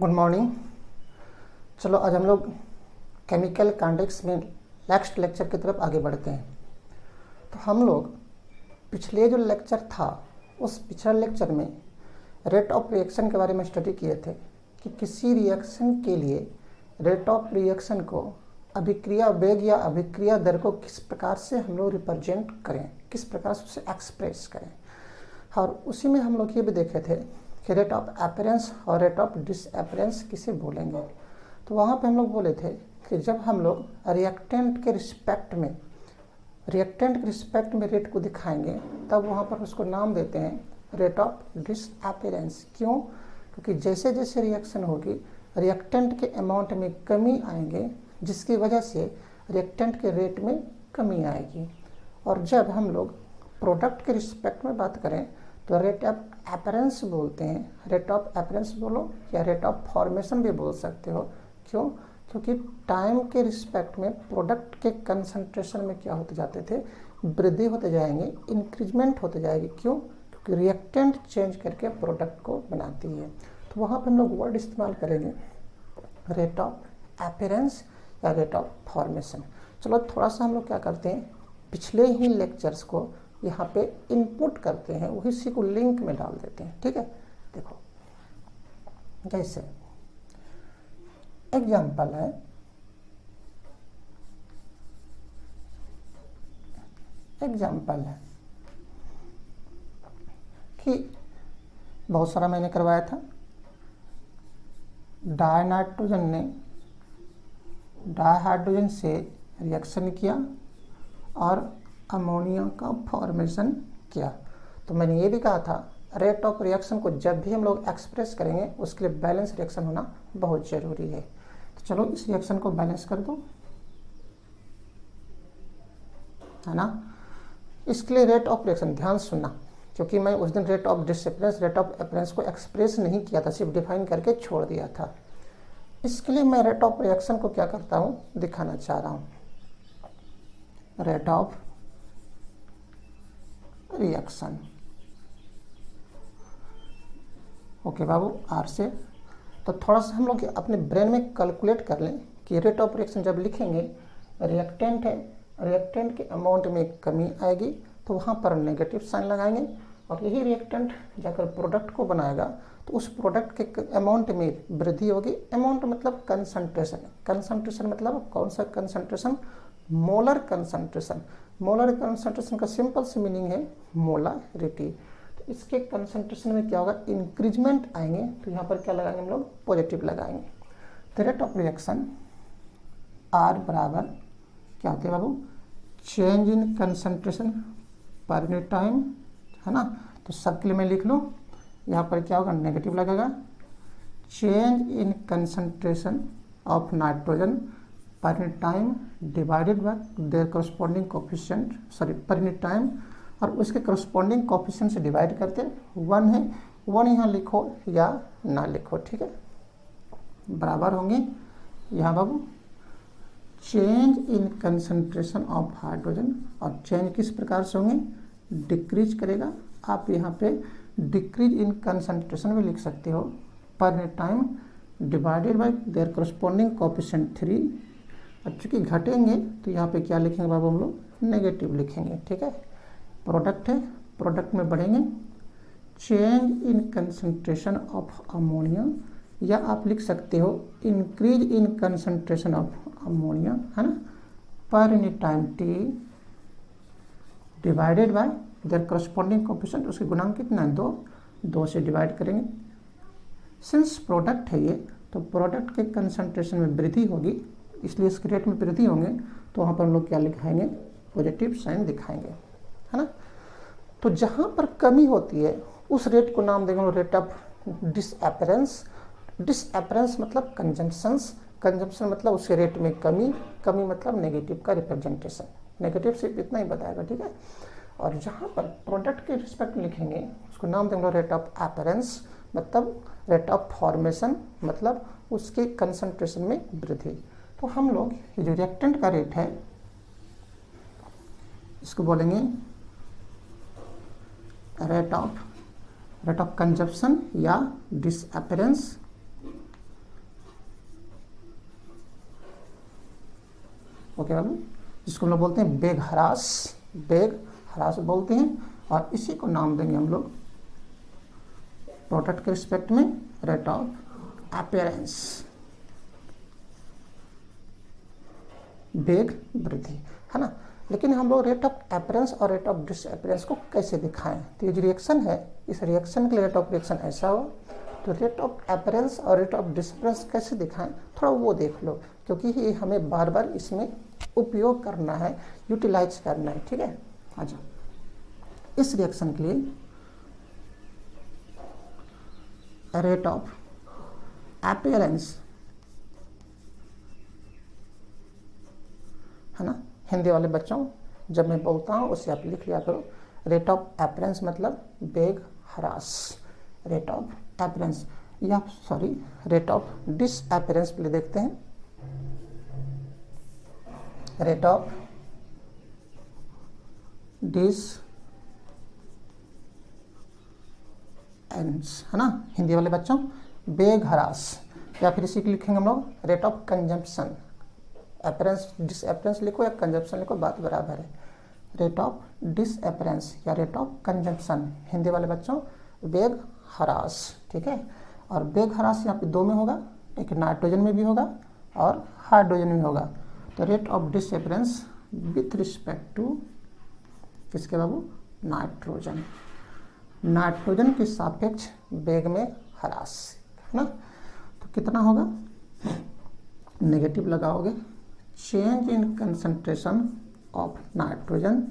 Good morning. चलो आज हम लोग केमिकल काइनेटिक्स में नेक्स्ट लेक्चर की तरफ आगे बढ़ते हैं। तो हम लोग पिछले जो लेक्चर था उस पिछले लेक्चर में रेट ऑफ रिएक्शन के बारे में स्टडी किए थे कि किसी रिएक्शन के लिए रेट ऑफ रिएक्शन को अभिक्रिया वेग या अभिक्रिया दर को किस प्रकार से हम लोग रिप्रेजेंट करें, किस प्रकार से उसे एक्सप्रेस करें। और उसी में हम लोग ये भी देखे थे कि रेट ऑफ अपीयरेंस और रेट ऑफ डिसअपीयरेंस किसे बोलेंगे। तो वहाँ पे हम लोग बोले थे कि जब हम लोग रिएक्टेंट के रिस्पेक्ट में रेट को दिखाएंगे तब वहाँ पर उसको नाम देते हैं रेट ऑफ डिसअपीयरेंस। क्यों? क्योंकि जैसे जैसे रिएक्शन होगी रिएक्टेंट के अमाउंट में कमी आएंगे, जिसकी वजह से रिएक्टेंट के रेट में कमी आएगी। और जब हम लोग प्रोडक्ट के रिस्पेक्ट में बात करें तो रेट ऑफ अपीयरेंस बोलते हैं। रेट ऑफ अपीयरेंस बोलो या रेट ऑफ फॉर्मेशन भी बोल सकते हो। क्यों? क्योंकि टाइम के रिस्पेक्ट में प्रोडक्ट के कंसंट्रेशन में क्या होते जाते थे, वृद्धि होते जाएंगे, इंक्रीजमेंट होते जाएगी। क्यों? क्योंकि रिएक्टेंट चेंज करके प्रोडक्ट को बनाती है। तो वहाँ पर हम लोग वर्ड इस्तेमाल करेंगे रेट ऑफ अपीयरेंस या रेट ऑफ फॉर्मेशन। चलो थोड़ा सा हम लोग क्या करते हैं, पिछले ही लेक्चर्स को यहाँ पे इनपुट करते हैं, उसी को लिंक में डाल देते हैं। ठीक है, देखो जैसे एग्जाम्पल है, कि बहुत सारा मैंने करवाया था। डायनाइट्रोजन ने डायहाइड्रोजन से रिएक्शन किया और अमोनिया का फॉर्मेशन किया। तो मैंने ये भी कहा था रेट ऑफ रिएक्शन को जब भी हम लोग एक्सप्रेस करेंगे उसके लिए बैलेंस रिएक्शन होना बहुत ज़रूरी है। तो चलो इस रिएक्शन को बैलेंस कर दो, है ना। इसके लिए रेट ऑफ रिएक्शन ध्यान सुनना, क्योंकि मैं उस दिन rate of disappearance rate of appearance को एक्सप्रेस नहीं किया था, सिर्फ डिफाइन करके छोड़ दिया था। इसके लिए मैं रेट ऑफ रिएक्शन को क्या करता हूँ दिखाना चाह रहा हूँ। रेट ऑफ रिएक्शन, ओके बाबू, आर से। तो थोड़ा सा हम लोग अपने ब्रेन में कैलकुलेट कर लें कि रेट ऑफ रिएक्शन जब लिखेंगे रिएक्टेंट है, रिएक्टेंट के अमाउंट में कमी आएगी तो वहाँ पर नेगेटिव साइन लगाएंगे, और यही रिएक्टेंट जाकर प्रोडक्ट को बनाएगा तो उस प्रोडक्ट के अमाउंट में वृद्धि होगी। अमाउंट मतलब कंसंट्रेशन, कंसंट्रेशन मतलब कौन सा concentration, molar concentration. Molar concentration का सिंपल से मीनिंग है मोलारिटी। तो इसके कंसंट्रेशन में क्या होगा, इंक्रीजमेंट आएंगे, तो यहाँ पर क्या लगाएंगे हम लोग, पॉजिटिव लगाएंगे। तो रेट ऑफ रिएक्शन आर बराबर क्या होते हैं बाबू, change in concentration per unit time, है ना। तो सबके लिए मैं लिख लूँ, यहाँ पर क्या होगा, नेगेटिव लगेगा। Change in concentration of nitrogen पर unit time divided by their corresponding coefficient, sorry पर यूनिट टाइम, और उसके करस्पॉन्डिंग कोफिशिएंट से डिवाइड करते 1 है, 1 यहाँ लिखो या ना लिखो, ठीक है। बराबर होंगे यहाँ बाबू change in concentration of hydrogen, और चेंज किस प्रकार से होंगे, डिक्रीज करेगा। आप यहाँ पे डिक्रीज इन कंसंट्रेशन भी लिख सकते हो, पर unit time divided by their corresponding coefficient 3। और चूँकि घटेंगे तो यहाँ पे क्या लिखेंगे बाबू, हम लोग नेगेटिव लिखेंगे, ठीक है। प्रोडक्ट है, प्रोडक्ट में बढ़ेंगे change in concentration of ammonia, या आप लिख सकते हो increase in concentration of ammonia, है ना, पर unit time T divided by their corresponding coefficient, उसके गुणांक कितना है, 2 से डिवाइड करेंगे। सिंस प्रोडक्ट है ये, तो प्रोडक्ट के कंसंट्रेशन में वृद्धि होगी, इसलिए इसके रेट में वृद्धि होंगे, तो वहाँ पर हम लोग क्या लिखाएंगे, पॉजिटिव साइन दिखाएंगे, है ना। तो जहाँ पर कमी होती है उस रेट को नाम देंगे रेट ऑफ डिसअपीयरेंस। डिसअपीयरेंस मतलब कंजम्पशंस, कंजम्पशन मतलब उसके रेट में कमी, कमी मतलब नेगेटिव का रिप्रेजेंटेशन, नेगेटिव सिर्फ इतना ही बताएगा, ठीक है। और जहाँ पर प्रोडक्ट के रिस्पेक्ट में लिखेंगे उसको नाम देंगे रेट ऑफ अपीयरेंस, मतलब रेट ऑफ फॉर्मेशन मतलब उसके कंसंट्रेशन में वृद्धि। तो हम लोग ये जो रिएक्टेंट का रेट है इसको बोलेंगे रेट ऑफ कंजप्शन या डिसअपीयरेंस ओके बाबू, जिसको हम लोग बोलते हैं बेग हरास बोलते हैं, और इसी को नाम देंगे हम लोग प्रोडक्ट के रिस्पेक्ट में रेट ऑफ अपीयरेंस, बेग वृद्धि, है ना। लेकिन हम लोग रेट ऑफ अपीयरेंस और रेट ऑफ डिसअपीयरेंस को कैसे दिखाएं, तो ये जो रिएक्शन है, इस रिएक्शन के लिए रेट ऑफ रिएक्शन ऐसा हो, तो रेट ऑफ अपीयरेंस और रेट ऑफ डिसअपीयरेंस कैसे दिखाएं, थोड़ा वो देख लो, क्योंकि ये हमें बार बार इसमें उपयोग करना है, यूटिलाइज करना है, ठीक है। अच्छा, इस रिएक्शन के लिए रेट ऑफ अपीयरेंस, है ना, हिंदी वाले बच्चों जब मैं बोलता हूँ उसे आप लिख लिया करो। रेट ऑफ अपीयरेंस मतलब बेग ह्रास, रेट ऑफ अपीयरेंस, या सॉरी रेट ऑफ डिसअपीयरेंस पहले देखते हैं। रेट ऑफ डिसअपीयरेंस, है ना, हिंदी वाले बच्चों बेग ह्रास, या फिर इसी को लिखेंगे हम लोग rate of consumption. Appearance disappearance लिखो या कंजम्पशन लिखो, बात बराबर है। रेट ऑफ डिसअपीयरेंस या रेट ऑफ कंजम्पशन, हिंदी वाले बच्चों बेग ह्रास, ठीक है। और बेग ह्रास यहाँ पे दो में होगा, एक नाइट्रोजन में भी होगा और हाइड्रोजन में होगा। तो rate of disappearance with respect to किसके बाबू, नाइट्रोजन, नाइट्रोजन के सापेक्ष बेग में ह्रास, है ना। तो कितना होगा, नेगेटिव लगाओगे, change in concentration of nitrogen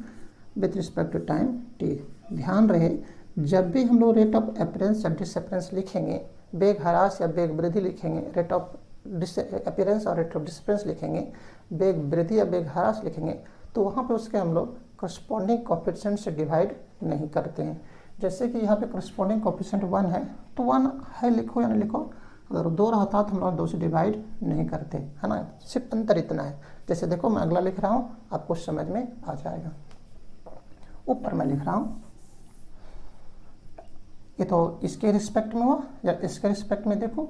with respect to time T. ध्यान रहे, जब भी हम लोग रेट ऑफ अपीयरेंस या डिसअपीयरेंस लिखेंगे, बेग ह्रास या बेग वृद्धि लिखेंगे, रेट ऑफ अपीयरेंस और रेट ऑफ डिसअपीयरेंस लिखेंगे, बेग वृद्धि या बेग ह्रास लिखेंगे, तो वहाँ पे उसके हम लोग करस्पॉन्डिंग कोएफिशिएंट से डिवाइड नहीं करते हैं। जैसे कि यहाँ पे करस्पॉन्डिंग कोएफिशिएंट 1 है, तो 1 है लिखो या नहीं लिखो, अगर 2 रहता तो हम लोग 2 से डिवाइड नहीं करते, है ना। सिर्फ अंतर इतना है। जैसे देखो मैं अगला लिख रहा हूँ, आपको समझ में आ जाएगा। ऊपर मैं लिख रहा हूँ, ये तो इसके रिस्पेक्ट में हुआ, या इसके रिस्पेक्ट में देखो,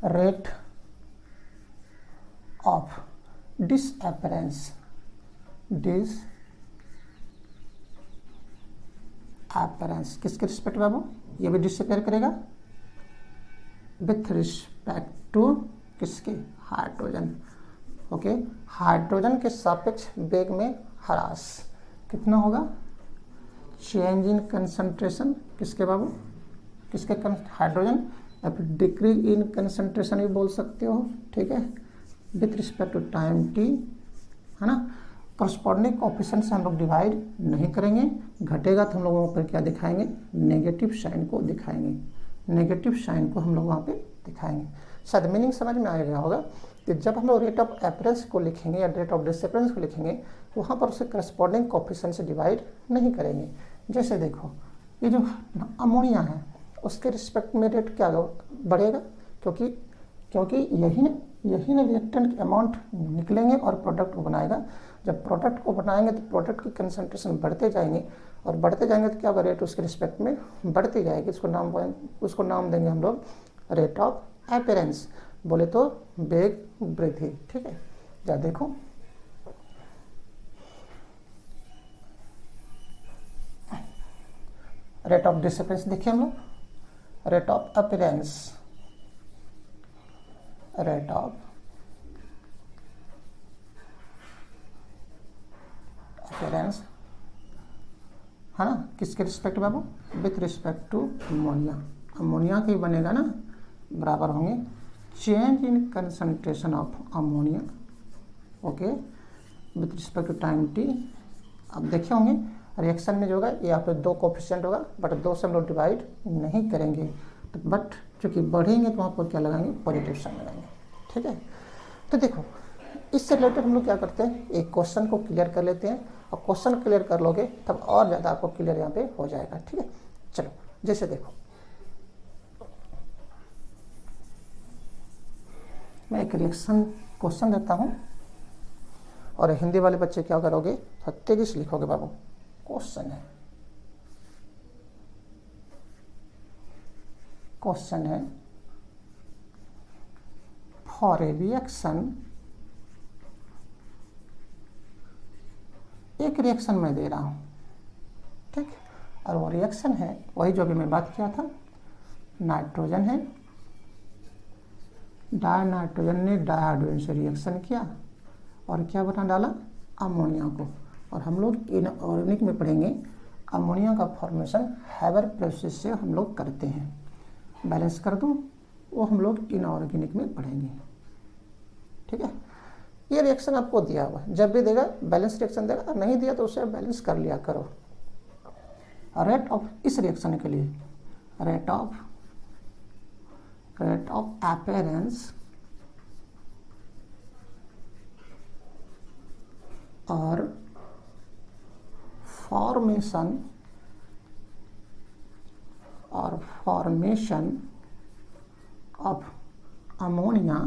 रेट ऑफ डिसअपीयरेंस, डिसअपीयरेंस किसके रिस्पेक्ट बाबू, ये भी डिसअपीयर करेगा विथ रिस्पेक्ट टू किसके, हाइड्रोजन, ओके। हाइड्रोजन के सापेक्ष बेग में ह्रास कितना होगा, चेंज इन कंसंट्रेशन किसके बाबू, किसके हाइड्रोजन, या फिर डिक्रीज इन कंसंट्रेशन भी बोल सकते हो, ठीक है, with respect to time T, है ना। करस्पॉन्डिंग कोएफिशिएंट से हम लोग डिवाइड नहीं करेंगे, घटेगा तो हम लोग वहाँ पर क्या दिखाएंगे, नेगेटिव साइन को दिखाएंगे, नेगेटिव साइन को हम लोग वहाँ पे दिखाएंगे। शायद मीनिंग समझ में आ गया होगा कि जब हम लोग रेट ऑफ अपीयरेंस को लिखेंगे या रेट ऑफ डिसअपीयरेंस को लिखेंगे, वहाँ पर उसे करस्पॉन्डिंग कोएफिशिएंट से डिवाइड नहीं करेंगे। जैसे देखो, ये जो अमोनिया है उसके रिस्पेक्ट में रेट क्या बढ़ेगा, क्योंकि यही ना रिएक्टेंट के अमाउंट निकलेंगे और प्रोडक्ट को बनाएगा। जब प्रोडक्ट को बनाएंगे तो प्रोडक्ट की कंसंट्रेशन बढ़ते जाएंगे, और बढ़ते जाएंगे तो क्या होगा, रेट उसके रिस्पेक्ट में बढ़ती जाएगी। उसको नाम देंगे हम लोग रेट ऑफ अपीयरेंस, बोले तो बेग वृद्धि, ठीक है। या देखो रेट ऑफ डिसअपीयरेंस, देखिए हम लोग rate of appearance, rate of appearance, है ना, किसके रिस्पेक्ट बाबू, with respect to ammonia, ammonia के बनेगा ना, बराबर होंगे change in concentration of ammonia, okay, with respect to time t. अब देखे होंगे रिएक्शन में जो होगा यहाँ पे 2 कोएफिशिएंट होगा, बट 2 से हम लोग डिवाइड नहीं करेंगे, तो बट चूँकि बढ़ेंगे तो वहाँ पर क्या लगाएंगे, पॉजिटिव साइन लगाएंगे, ठीक है। तो देखो इससे रिलेटेड हम लोग क्या करते हैं, एक क्वेश्चन को क्लियर कर लेते हैं, और क्वेश्चन क्लियर कर लोगे तब और ज़्यादा आपको क्लियर यहाँ पे हो जाएगा, ठीक है। चलो जैसे देखो, मैं एक रिएक्शन क्वेश्चन देता हूँ, और हिंदी वाले बच्चे क्या करोगे, तेजी से लिखोगे बाबू। क्वेश्चन है फॉर ए रिएक्शन एक रिएक्शन मैं दे रहा हूँ, ठीक, और वो रिएक्शन है वही जो अभी मैं बात किया था, नाइट्रोजन है, नाइट्रोजन ने डाइहाइड्रोजन से रिएक्शन किया और क्या बना डाला, अमोनिया को। और हम लोग इनऑर्गेनिक में पढ़ेंगे अमोनिया का फॉर्मेशन हैबर प्रोसेस से हम लोग करते हैं। बैलेंस कर दूं, वो हम लोग इनऑर्गेनिक में पढ़ेंगे, ठीक है। ये रिएक्शन आपको दिया हुआ है, जब भी देगा बैलेंस रिएक्शन देगा, नहीं दिया तो उसे बैलेंस कर लिया करो। रेट ऑफ इस रिएक्शन के लिए रेट ऑफ अपीयरेंस और फॉर्मेशन ऑफ अमोनिया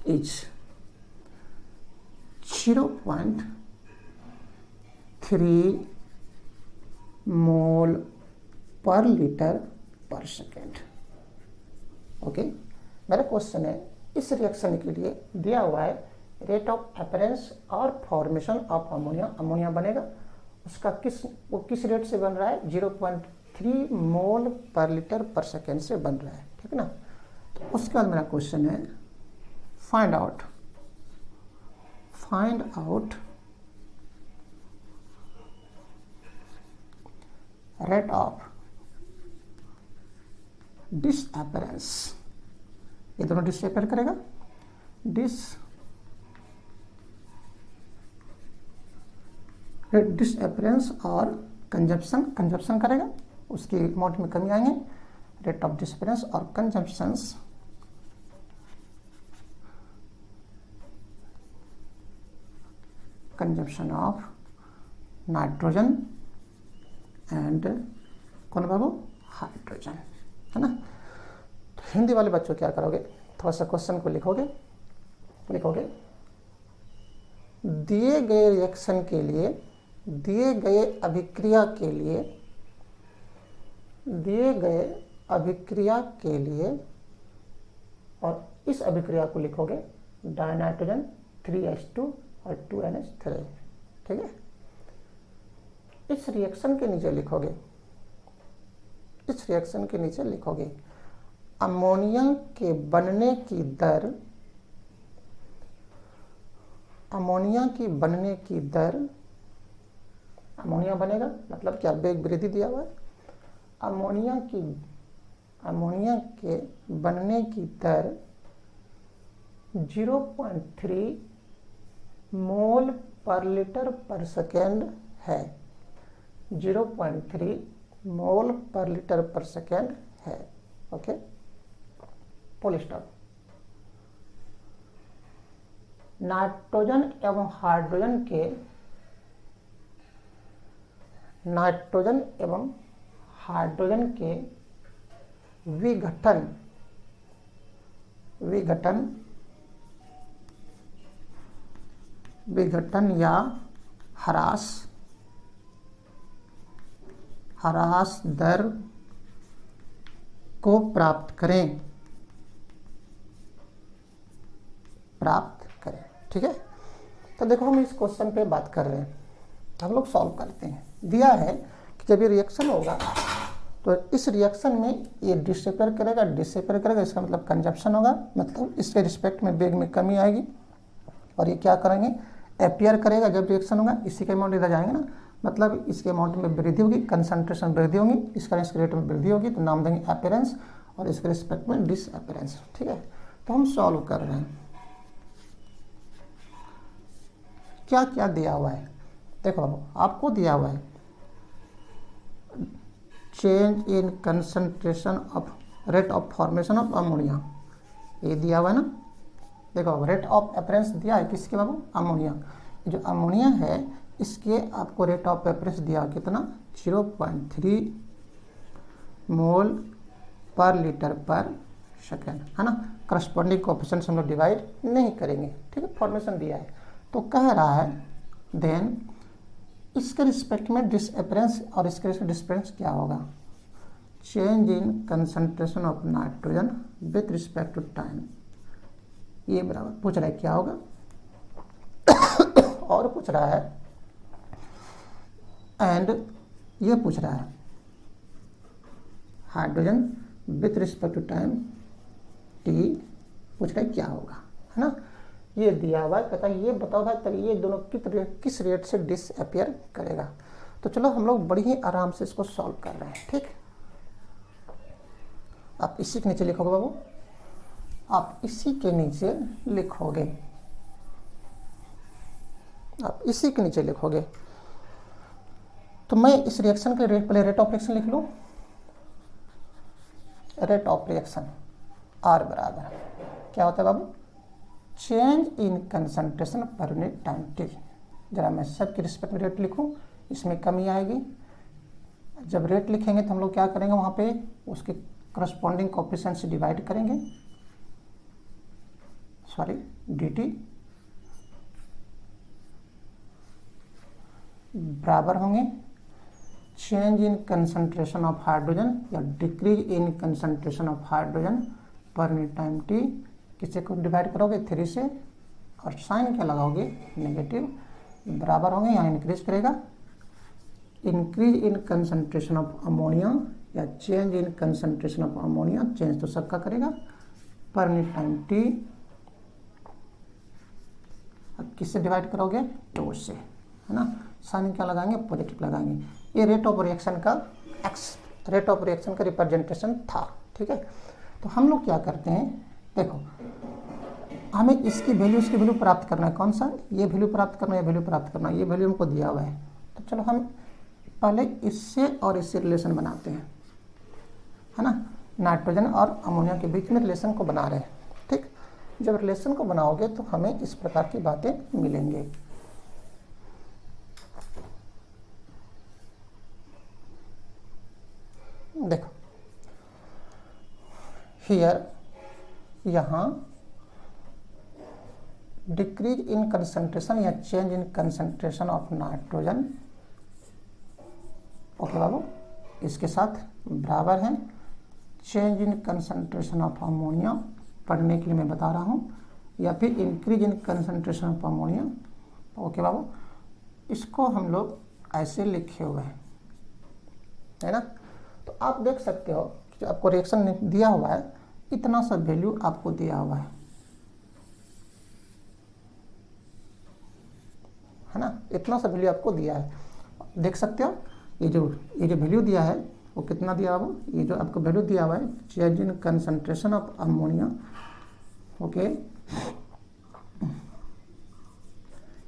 इज 0.3 मोल पर लीटर पर सेकेंड। ओके, मेरा क्वेश्चन है इस रिएक्शन के लिए दिया हुआ है रेट ऑफ अपीयरेंस और फॉर्मेशन ऑफ अमोनिया, अमोनिया बनेगा उसका वो किस रेट से बन रहा है, 0.3 मोल पर लीटर पर सेकेंड से बन रहा है, ठीक ना। तो उसके बाद मेरा क्वेश्चन है find out rate of disappearance, ये दोनों डिसअपीयर करेगा, डिसअपीयरेंस और कंजप्शन करेगा, उसकी अमाउंट में कमी आएंगे। रेट ऑफ डिसअपीयरेंस और कंजप्शन ऑफ नाइट्रोजन एंड कौन बाबू, हाइड्रोजन, है ना। तो हिंदी वाले बच्चों क्या करोगे, थोड़ा सा क्वेश्चन को लिखोगे, दिए गए रिएक्शन के लिए, दिए गए अभिक्रिया के लिए और इस अभिक्रिया को लिखोगे डाइनाइट्रोजन 3H2 और 2NH3, ठीक है। इस रिएक्शन के नीचे लिखोगे अमोनिया के बनने की दर, अमोनिया बनेगा मतलब क्या, वेग वृद्धि दिया हुआ है, अमोनिया के बनने की दर 0.3 मोल पर लीटर पर सेकेंड है, 0.3 मोल पर लीटर पर सेकेंड है। Okay, full stop. नाइट्रोजन एवं हाइड्रोजन के विघटन या ह्रास दर को प्राप्त करें, ठीक है। तो देखो हम इस क्वेश्चन पे बात कर रहे हैं, हम लोग सॉल्व करते हैं। दिया है कि जब ये रिएक्शन होगा तो इस रिएक्शन में ये डिसअपीयर करेगा, इसका मतलब कंजप्शन होगा, मतलब इसके रिस्पेक्ट में वेग में कमी आएगी। और ये क्या करेंगे, अपीयर करेगा जब रिएक्शन होगा, इसी के अमाउंट इधर जाएंगे ना, मतलब इसके अमाउंट में वृद्धि होगी, कंसंट्रेशन वृद्धि होगी, इसका रेट में वृद्धि होगी, तो नाम देंगे अपीयरेंस और इसके रिस्पेक्ट में डिसअपीयरेंस, ठीक है। तो हम सॉल्व कर रहे हैं, क्या क्या दिया हुआ है। देखो आपको दिया हुआ है change in concentration of rate of formation of ammonia, ये दिया हुआ है ना। देखो रेट ऑफ अपीयरेंस दिया है किसके बाबू, अमोनिया। जो अमोनिया है इसके आपको रेट ऑफ अपीयरेंस दिया कितना, 0.3 मोल पर लीटर पर सेकेंड, है ना। करस्पॉन्डिंग कोएफिशिएंट हम लोग डिवाइड नहीं करेंगे, ठीक है, फॉर्मेशन दिया है। तो कह रहा है देन इसके रिस्पेक्ट में डिसअपीयरेंस और इसके रिस्पेक्ट डिसअपीयरेंस क्या होगा, change in concentration of nitrogen with respect to time, ये बराबर पूछ रहा है क्या होगा। और पूछ रहा है, एंड ये पूछ रहा है hydrogen with respect to time t, पूछ रहा है क्या होगा, है ना। ये दिया हुआ है, कहता है ये बताओ भाई तब ये दोनों किस रेट से डिसअपियर करेगा। तो चलो हम लोग बड़ी ही आराम से इसको सॉल्व कर रहे हैं, ठीक। आप इसी के नीचे लिखोगे बाबू, आप इसी के नीचे लिखोगे, आप इसी के नीचे लिखोगे। तो मैं इस रिएक्शन के पहले रेट ऑफ रिएक्शन लिख लूँ। रेट ऑफ रिएक्शन आर बराबर क्या होता है बाबू, change in concentration per unit time T. जरा मैं सब के रिस्पेक्ट में रेट लिखूं, इसमें कमी आएगी। जब रेट लिखेंगे तो हम लोग क्या करेंगे, वहाँ पे उसके करस्पॉन्डिंग कोएफिशिएंट से डिवाइड करेंगे, सॉरी dt बराबर होंगे change in concentration of hydrogen या decrease in concentration of hydrogen per unit time T. किसी को डिवाइड करोगे 3 से और साइन क्या लगाओगे नेगेटिव, बराबर होंगे, यहाँ इंक्रीज करेगा increase in concentration of ammonia या change in concentration of ammonia, change तो सबका करेगा, पर यूनिट टाइम टी। अब किससे डिवाइड करोगे 2 से, है ना। साइन क्या लगाएंगे पॉजिटिव लगाएंगे। ये रेट ऑफ रिएक्शन का रेट ऑफ रिएक्शन का रिप्रेजेंटेशन था, ठीक है। तो हम लोग क्या करते हैं, देखो हमें इसकी वैल्यू इसकी वैल्यू प्राप्त करना है, कौन सा, ये वैल्यू प्राप्त करना है, ये वैल्यू प्राप्त करना है, ये वैल्यू हमको दिया हुआ है। तो चलो हम पहले इससे और इससे रिलेशन बनाते हैं, है ना। नाइट्रोजन और अमोनिया के बीच में रिलेशन को बना रहे हैं, ठीक। जब रिलेशन को बनाओगे तो हमें इस प्रकार की बातें मिलेंगे। देखो हियर, यहाँ डिक्रीज इन कंसंट्रेशन या change in concentration of nitrogen, okay बाबू, इसके साथ बराबर है change in concentration of ammonia, पढ़ने के लिए मैं बता रहा हूँ, या फिर increase in concentration of ammonia, okay बाबू। इसको हम लोग ऐसे लिखे हुए हैं, है ना। तो आप देख सकते हो कि आपको रिएक्शन दिया हुआ है, इतना सा वैल्यू आपको दिया हुआ है ना, इतना सा वैल्यू आपको दिया है। देख सकते हो ये जो वैल्यू दिया है वो कितना दिया हुआ, ये जो आपको वैल्यू दिया हुआ है change in concentration of ammonia, okay.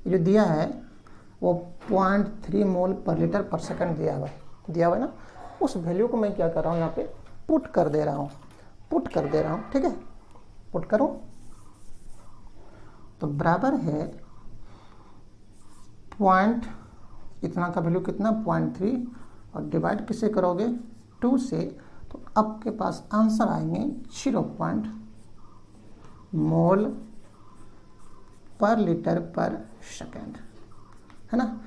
ये जो दिया है वो 0.3 मोल पर लीटर पर सेकंड दिया हुआ है ना। उस वैल्यू को मैं क्या कर रहा हूँ, यहाँ पे पुट कर दे रहा हूँ, ठीक है। पुट करूँ तो बराबर है पॉइंट, इतना का वैल्यू कितना 0.3 और डिवाइड किससे करोगे 2 से, तो आपके पास आंसर आएंगे 0 मोल पर लीटर पर सेकेंड, है ना।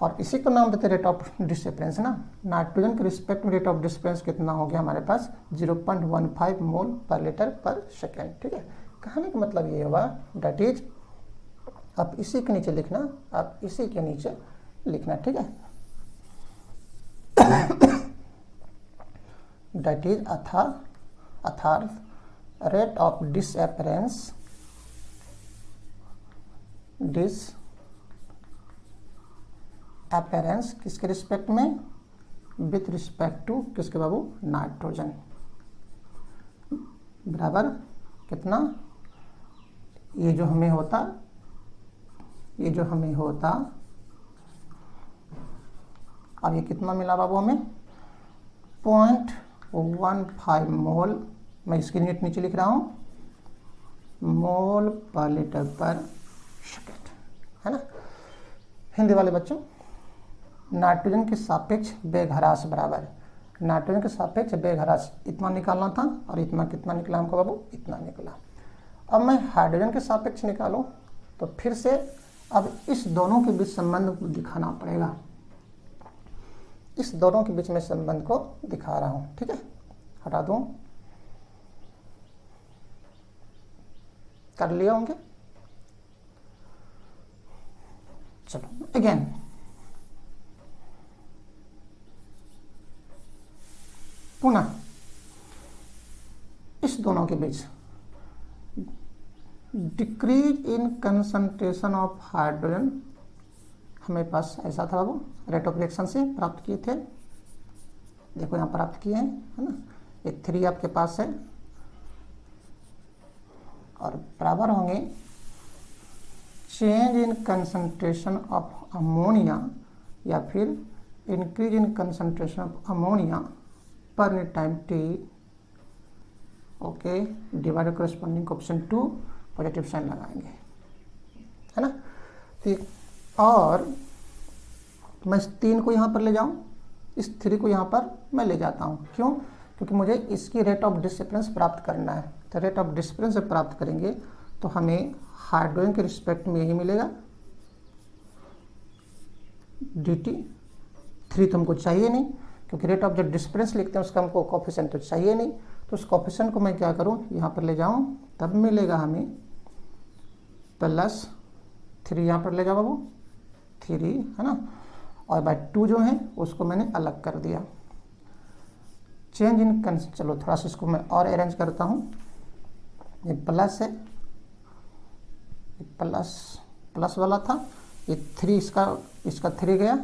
और इसी को नाम देते रेट ऑफ डिस्टर्बेंस, ना। नाइट्रोजन के रिस्पेक्ट में रेट ऑफ डिस्टर्बेंस कितना हो गया हमारे पास 0.15 मोल पर लीटर पर सेकेंड, ठीक है। कहने का मतलब ये हुआ डेट इज, आप इसी के नीचे लिखना, आप इसी के नीचे लिखना, ठीक है। डेट इज अर्थात रेट ऑफ डिसअपियरेंस किसके रिस्पेक्ट में, विथ रिस्पेक्ट टू किसके बाबू नाइट्रोजन, बराबर कितना, ये जो हमें होता और ये कितना मिला बाबू हमें 0.15 मोल, मैं इसकी यूनिट नीचे लिख रहा हूँ, मोल पर लीटर पर सेकेंड, है ना। हिंदी वाले बच्चों, नाइट्रोजन के सापेक्ष वेग ह्रास बराबर, नाइट्रोजन के सापेक्ष वेग ह्रास इतना निकालना था और इतना कितना निकला हमको बाबू, इतना निकला। अब मैं हाइड्रोजन के सापेक्ष निकालूं तो फिर से अब इस दोनों के बीच संबंध को दिखाना पड़ेगा, इस दोनों के बीच में संबंध को दिखा रहा हूं, ठीक है। हटा दूं, कर लिए होंगे। चलो अगेन पुनः इस दोनों के बीच decrease in concentration of hydrogen हमें पास ऐसा था बाबू, रेट ऑफ रिएक्शन से प्राप्त किए थे, देखो यहाँ प्राप्त किए हैं, है ना, ये 3 आपके पास है और बराबर होंगे change in concentration of ammonia या फिर increase in concentration of ammonia per unit time T, okay, divided corresponding option 2 positive sign लगाएंगे, है ना। ठीक, और मैं इस 3 को यहाँ पर ले जाऊँ, इस 3 को यहाँ पर मैं ले जाता हूँ, क्यों? क्योंकि मुझे इसकी रेट ऑफ डिस्पेरेंस प्राप्त करना है। तो रेट ऑफ डिस्पेरेंस से प्राप्त करेंगे तो हमें हाइड्रोजन के रिस्पेक्ट में यही मिलेगा dt। 3 तो हमको चाहिए नहीं, क्योंकि रेट ऑफ जो डिस्पेरेंस लिखते हैं उसका हमको कोफिशिएंट तो चाहिए नहीं, तो उस कोफिशिएंट को मैं क्या करूँ, यहाँ पर ले जाऊँ, तब मिलेगा हमें +3, यहाँ पर ले जाओ बाबू 3, है ना, और बाय 2 जो है उसको मैंने अलग कर दिया। चेंज इन चलो थोड़ा सा इसको मैं और अरेंज करता हूँ, ये प्लस है, प्लस वाला था, ये 3 इसका 3 गया,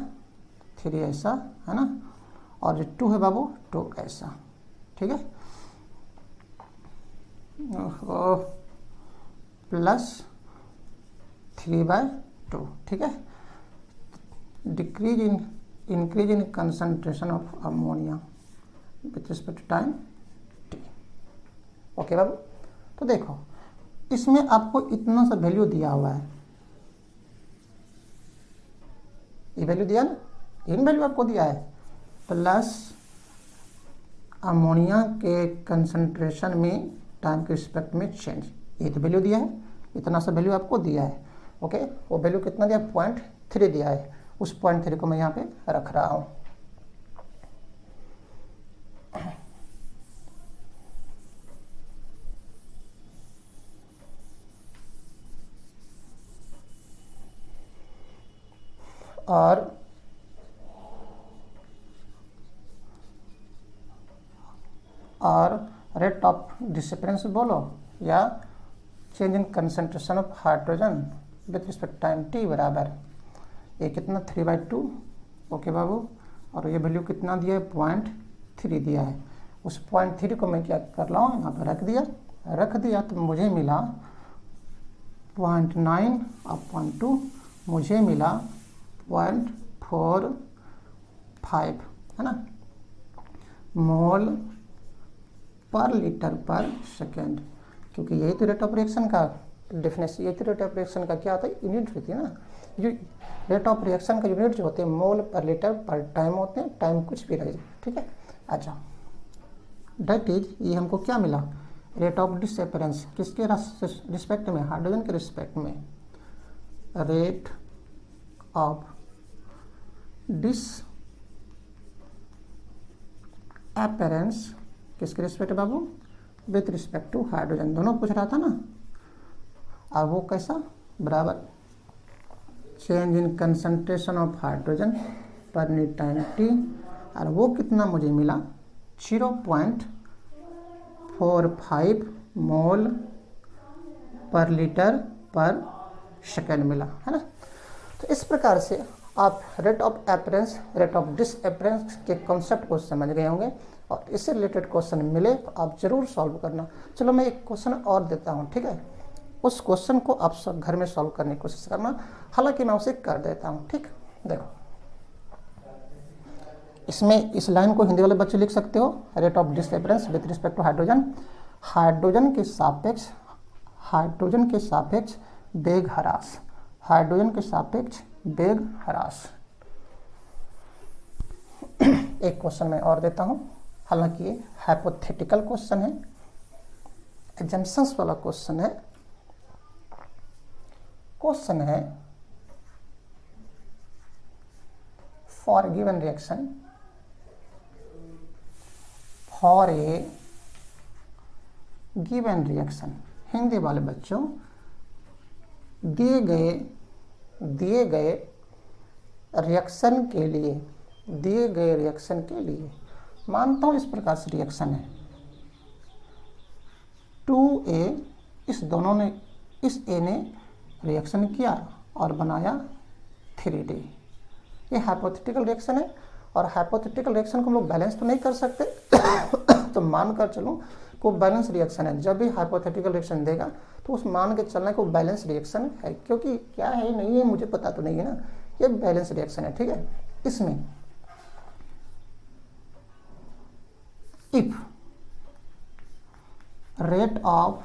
3 ऐसा, है ना, और जो 2 है बाबू 2 ऐसा, ठीक है, +3/2, ठीक है। Increase in concentration of ammonia with respect to time T, okay बाबू। तो देखो इसमें आपको इतना सा वैल्यू दिया हुआ है, ये वैल्यू दिया ना, इन वैल्यू आपको दिया है, प्लस अमोनिया के कंसंट्रेशन में टाइम के रिस्पेक्ट में चेंज, ये तो वैल्यू दिया है, इतना सा वैल्यू आपको दिया है, ओके। वो वैल्यू कितना दिया, 0.3 दिया है, उस 0.3 को मैं यहाँ पे रख रहा हूँ। और रेट ऑफ डिस्पेरेंस बोलो या change in concentration of hydrogen with respect time T बराबर, ये कितना 3/2, ओके बाबू, और ये वैल्यू कितना दिया है, 0.3 दिया है। उस 0.3 को मैं क्या कर रहा हूँ, यहाँ पर रख दिया तो मुझे मिला 0.9 और 0.2 मुझे मिला 0.45, है ना, मोल पर लीटर पर सेकेंड, क्योंकि यही तो रेट ऑफ रिएक्शन का डेफिनेशन, यही तो रेट ऑफ रिएक्शन का क्या होता है, यूनिट होती है ना, जो रेट ऑफ रिएक्शन का यूनिट जो होते हैं मोल पर लीटर पर टाइम होते हैं, टाइम कुछ भी रहे, ठीक है। अच्छा, डेट इज, ये हमको क्या मिला, रेट ऑफ डिसअपियरेंस, किसके रिस्पेक्ट में, हाइड्रोजन के रिस्पेक्ट में, रेट ऑफ डिसअपियरेंस किसके रिस्पेक्ट बाबू, विथ रिस्पेक्ट टू हाइड्रोजन, दोनों पूछ रहा था ना, और वो कैसा, बराबर change in concentration of hydrogen per unit time t, और वो कितना मुझे मिला 0.45 मोल पर लीटर पर सेकेंड मिला, है ना। तो इस प्रकार से आप rate of appearance, rate of disappearance के कॉन्सेप्ट को समझ गए होंगे, और इससे रिलेटेड क्वेश्चन मिले तो आप जरूर सॉल्व करना। चलो मैं एक क्वेश्चन और देता हूँ, ठीक है, उस क्वेश्चन को आप सब घर में सॉल्व करने की कोशिश करना, हालांकि मैं उसे कर देता हूँ, ठीक। देखो इसमें इस लाइन को हिंदी वाले बच्चे लिख सकते हो, rate of disappearance with respect to hydrogen, hydrogen के सापेक्ष वेग ह्रास, हाइड्रोजन के सापेक्ष वेग ह्रास। एक क्वेश्चन मैं और देता हूं, हालांकि ये हाइपोथेटिकल क्वेश्चन है, एजम्पशंस वाला क्वेश्चन है। क्वेश्चन है for given reaction, for a given reaction, Hindi वाले बच्चों दिए गए रिएक्शन के लिए, दिए गए रिएक्शन के लिए, मानता हूँ इस प्रकार से रिएक्शन है 2A, इस दोनों ने, इस A ने रिएक्शन किया और बनाया 3D। ये हाइपोथेटिकल रिएक्शन है, और हाइपोथेटिकल रिएक्शन को हम लोग बैलेंस तो नहीं कर सकते तो मान कर चलो को बैलेंस रिएक्शन है। जब भी हाइपोथेटिकल रिएक्शन देगा तो उस मान के चलने को बैलेंस रिएक्शन है, क्योंकि क्या है नहीं है मुझे पता तो नहीं है ना, ये बैलेंस रिएक्शन है। ठीक है, इसमें इफ रेट ऑफ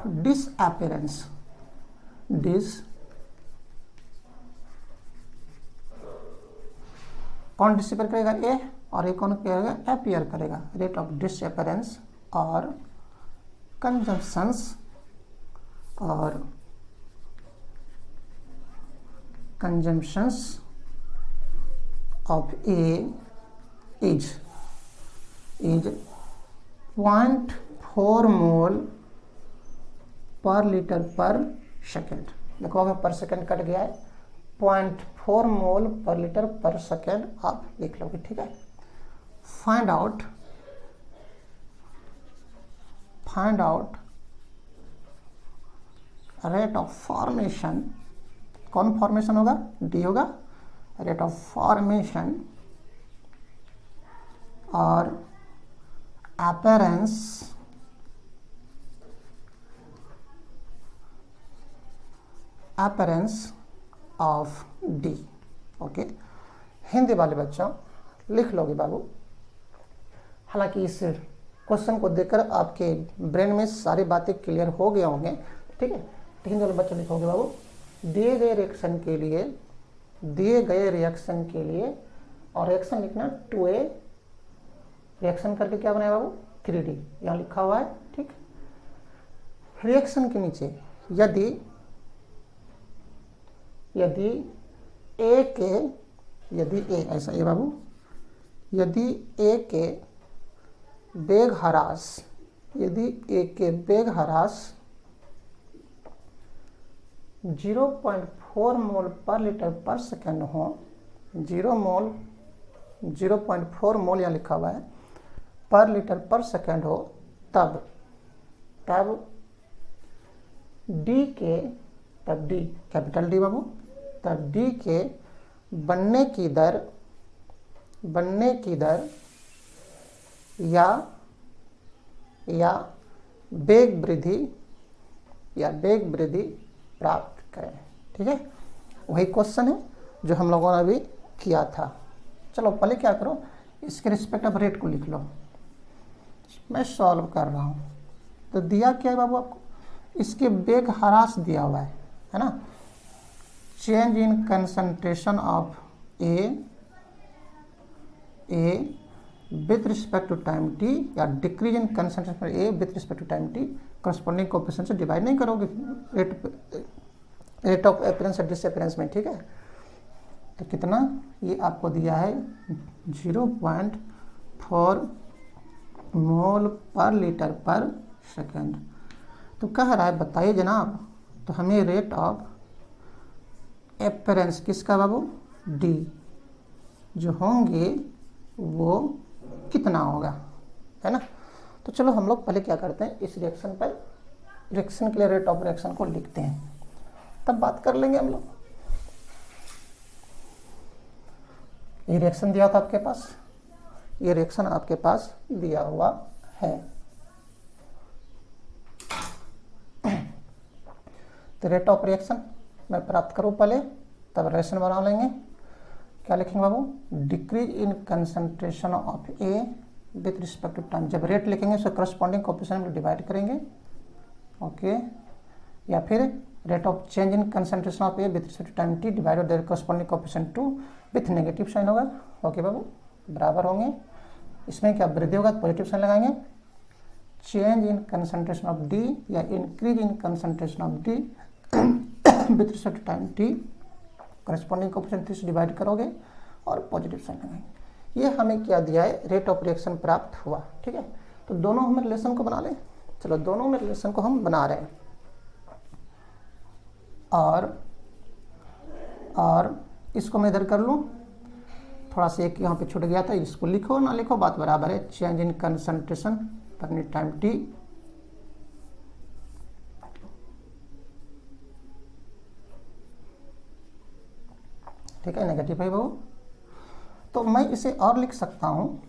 डिसअपियरेंस, कौन डिसअपियर करेगा ए, और ये कौन करेगा अपीयर करेगा, रेट ऑफ डिसअपियरेंस और कंजम्पशंस ऑफ ए इज 0.4 मोल पर लीटर पर सेकेंड। देखो अगर पर सेकेंड कट गया है, 0.4 मोल पर लीटर पर सेकेंड आप लिख लोगे। ठीक है, find out rate of formation, कौन फॉर्मेशन होगा, डी होगा, रेट ऑफ फॉर्मेशन और appearance of D. Okay, Hindi वाले बच्चों लिख लोगे बाबू। हालांकि इस क्वेश्चन को देखकर आपके ब्रेन में सारी बातें क्लियर हो गए होंगे। ठीक है, तो हिंदी वाले बच्चों लिखोगे बाबू, दिए गए रिएक्शन के लिए, और रिएक्शन लिखना 2A, रिएक्शन करके क्या बनाया बाबू 3D, यहाँ लिखा हुआ है। ठीक, रिएक्शन के नीचे यदि ए ऐसा ये बाबू, यदि ए के वेग ह्रास 0.4 मोल पर लीटर पर सेकेंड हो, 0.4 मोल यहाँ लिखा हुआ है पर लीटर पर सेकेंड हो, तब डी कैपिटल डी बाबू, तब डी के बनने की दर या वेग वृद्धि प्राप्त करें। ठीक है, वही क्वेश्चन है जो हम लोगों ने अभी किया था। चलो पहले क्या करो, इसके रिस्पेक्ट ऑफ रेट को लिख लो, मैं सॉल्व कर रहा हूँ। तो दिया क्या है बाबू आपको, इसके वेग ह्रास दिया हुआ है ना, change in concentration of A with respect to time T, या decrease in concentration of A with respect to time T, corresponding coefficient से डिवाइड नहीं करोगे रेट ऑफ अपीयरेंस और डिसअपीयरेंस में। ठीक है, तो कितना ये आपको दिया है 0.4 मोल पर लीटर पर सेकेंड। तो कह रहा है बताइए जनाब, तो हमें रेट ऑफ अपीयरेंस किसका बाबू, डी, जो होंगे वो कितना होगा, है ना। तो चलो हम लोग पहले क्या करते हैं, इस रिएक्शन के लिए रेट ऑफ रिएक्शन को लिखते हैं, तब बात कर लेंगे हम लोग। ये रिएक्शन दिया था आपके पास, ये रिएक्शन आपके पास दिया हुआ है। तो रेट ऑफ रिएक्शन मैं प्राप्त करूँ पहले, तब रिएक्शन बना लेंगे। क्या लिखेंगे बाबू, decrease in concentration of A with respect to time. जब रेट लिखेंगे उससे करस्पॉन्डिंग कोएफिशिएंट में डिवाइड करेंगे। ओके, या फिर rate of change in concentration of A with respect to time T divided their corresponding coefficient 2 with negative sign होगा। Okay बाबू, बराबर होंगे, इसमें क्या वृद्धि होगा तो पॉजिटिव साइन लगाएंगे। Change in concentration of D या increase in concentration of D with respect to time T, corresponding coefficient 3 से डिवाइड करोगे और पॉजिटिव साइन लगाएंगे। ये हमें क्या दिया है, रेट ऑफ रिएक्शन प्राप्त हुआ। ठीक है, तो दोनों हम रिलेशन को बना लें। चलो दोनों में रिलेशन को हम बना रहे हैं, और और इसको मैं इधर कर लूँ, थोड़ा सा एक यहाँ पे छूट गया था, इसको लिखो ना लिखो बात बराबर है। Change in concentration per unit time T, ठीक है, नेगेटिव है वो। तो मैं इसे और लिख सकता हूँ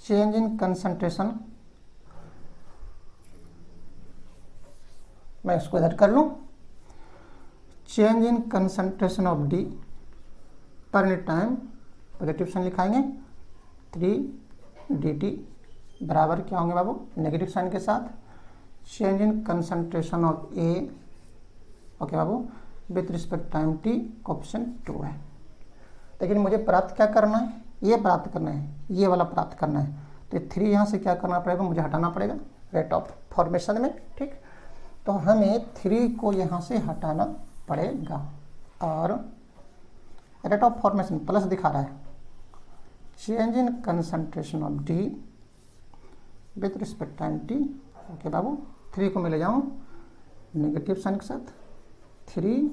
चेंज इन कंसंट्रेशन, मैं इसको इधर कर लूँ, change in concentration of D per unit time, positive sign लिखाएंगे 3 dt बराबर क्या होंगे बाबू, नेगेटिव साइन के साथ change in concentration of A, okay Babu, with respect time T, coefficient 2 है। लेकिन मुझे प्राप्त क्या करना है, ये प्राप्त करना है, ये वाला प्राप्त करना है। तो 3 यहाँ से क्या करना पड़ेगा, मुझे हटाना पड़ेगा रेट ऑफ फॉर्मेशन में, ठीक। तो हमें 3 को यहाँ से हटाना पड़ेगा और रेट ऑफ फॉर्मेशन प्लस दिखा रहा है, change in concentration of D with respect time T, okay बाबू। 3 को मैं ले जाऊँ नेगेटिव साइन के साथ, 3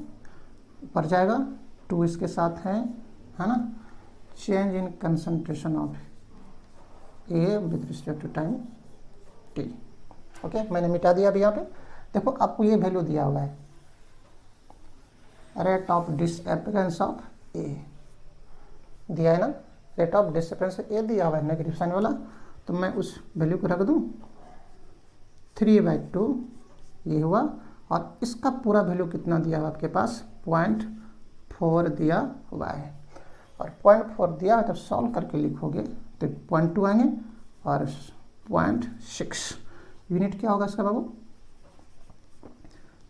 ऊपर जाएगा, 2 इसके साथ है ना, change in concentration of A with respect to time T, okay. मैंने मिटा दिया अभी यहाँ पे, देखो आपको ये वैल्यू दिया हुआ है, रेट ऑफ डिसअपियरेंस ऑफ ए दिया है ना, रेट ऑफ डिसअपियरेंस ए दिया हुआ है नेगेटिव साइन वाला। तो मैं उस वैल्यू को रख दूँ 3/2 ये हुआ, और इसका पूरा वैल्यू कितना दिया हुआ आपके पास, 0.4 दिया हुआ है। और 0.4 दिया है, तब सॉल्व करके लिखोगे तो 0.2 आएंगे और 0.6 यूनिट क्या होगा इसका बाबू,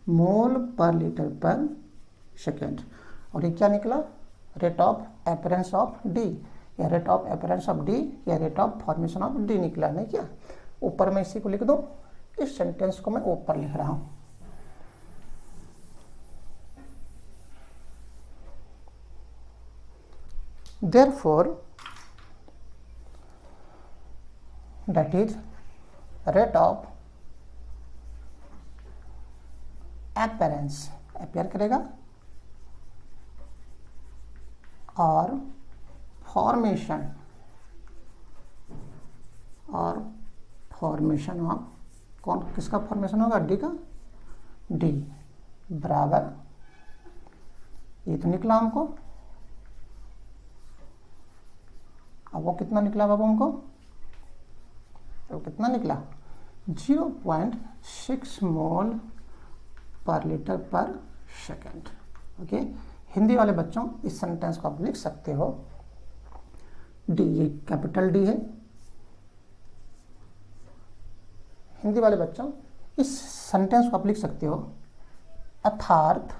मोल पर लीटर पर सेकेंड। और ये क्या निकला, rate of appearance of D, या rate of appearance of D या rate of formation of D निकला, नहीं क्या। ऊपर मैं इसी को लिख दूं, इस सेंटेंस को मैं ऊपर लिख रहा हूं। Therefore, that is rate of appearance, appear करेगा, और फॉर्मेशन ऑफ, कौन किसका फॉर्मेशन होगा, डी का, डी बराबर, ये तो निकला हमको, अब वो कितना निकला बाबू हमको, तो कितना निकला 0.6 मोल पर लीटर पर सेकेंड, ओके। हिंदी वाले बच्चों इस सेंटेंस को आप लिख सकते हो, डी, ये कैपिटल डी है। हिंदी वाले बच्चों इस सेंटेंस को आप लिख सकते हो, अर्थात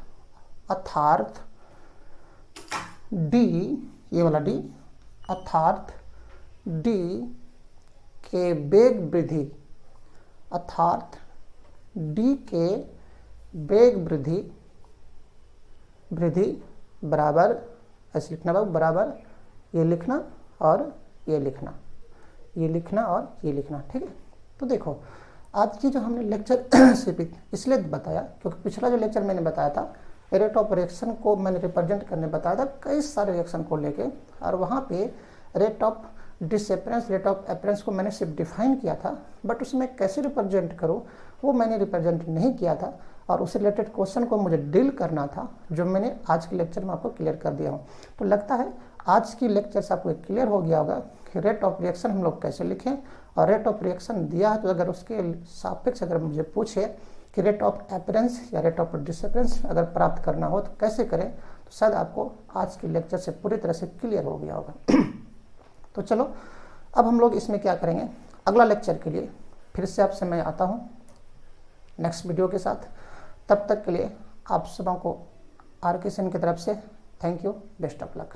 डी, ये वाला डी, अर्थात डी के वेग वृद्धि, अर्थात डी के वेग वृद्धि बराबर, ऐसे लिखना बाबू, बराबर ये लिखना और ये लिखना, ये लिखना और ये लिखना, ठीक है। तो देखो आज की जो हमने लेक्चर सिर्फ इसलिए बताया क्योंकि पिछला जो लेक्चर मैंने बताया था, रेट ऑफ रिएक्शन को मैंने रिप्रेजेंट करने बताया था कई सारे रिएक्शन को लेके, और वहाँ पे rate of disappearance, rate of appearance को मैंने सिर्फ डिफाइन किया था, बट उसमें कैसे रिप्रेजेंट करूँ वो मैंने रिप्रेजेंट नहीं किया था, और उससे रिलेटेड क्वेश्चन को मुझे डील करना था, जो मैंने आज के लेक्चर में आपको क्लियर कर दिया हूँ। तो लगता है आज की लेक्चर से आपको क्लियर हो गया होगा कि रेट ऑफ रिएक्शन हम लोग कैसे लिखें, और रेट ऑफ रिएक्शन दिया है तो अगर उसके सापेक्ष अगर मुझे पूछे कि रेट ऑफ अपीयरेंस या रेट ऑफ डिसअपियरेंस अगर प्राप्त करना हो तो कैसे करें, तो शायद आपको आज के लेक्चर से पूरी तरह से क्लियर हो गया होगा। तो चलो अब हम लोग इसमें क्या करेंगे, अगला लेक्चर के लिए फिर से आपसे मैं आता हूँ नेक्स्ट वीडियो के साथ। तब तक के लिए आप सबों को RK सेन की तरफ से thank you, best of luck.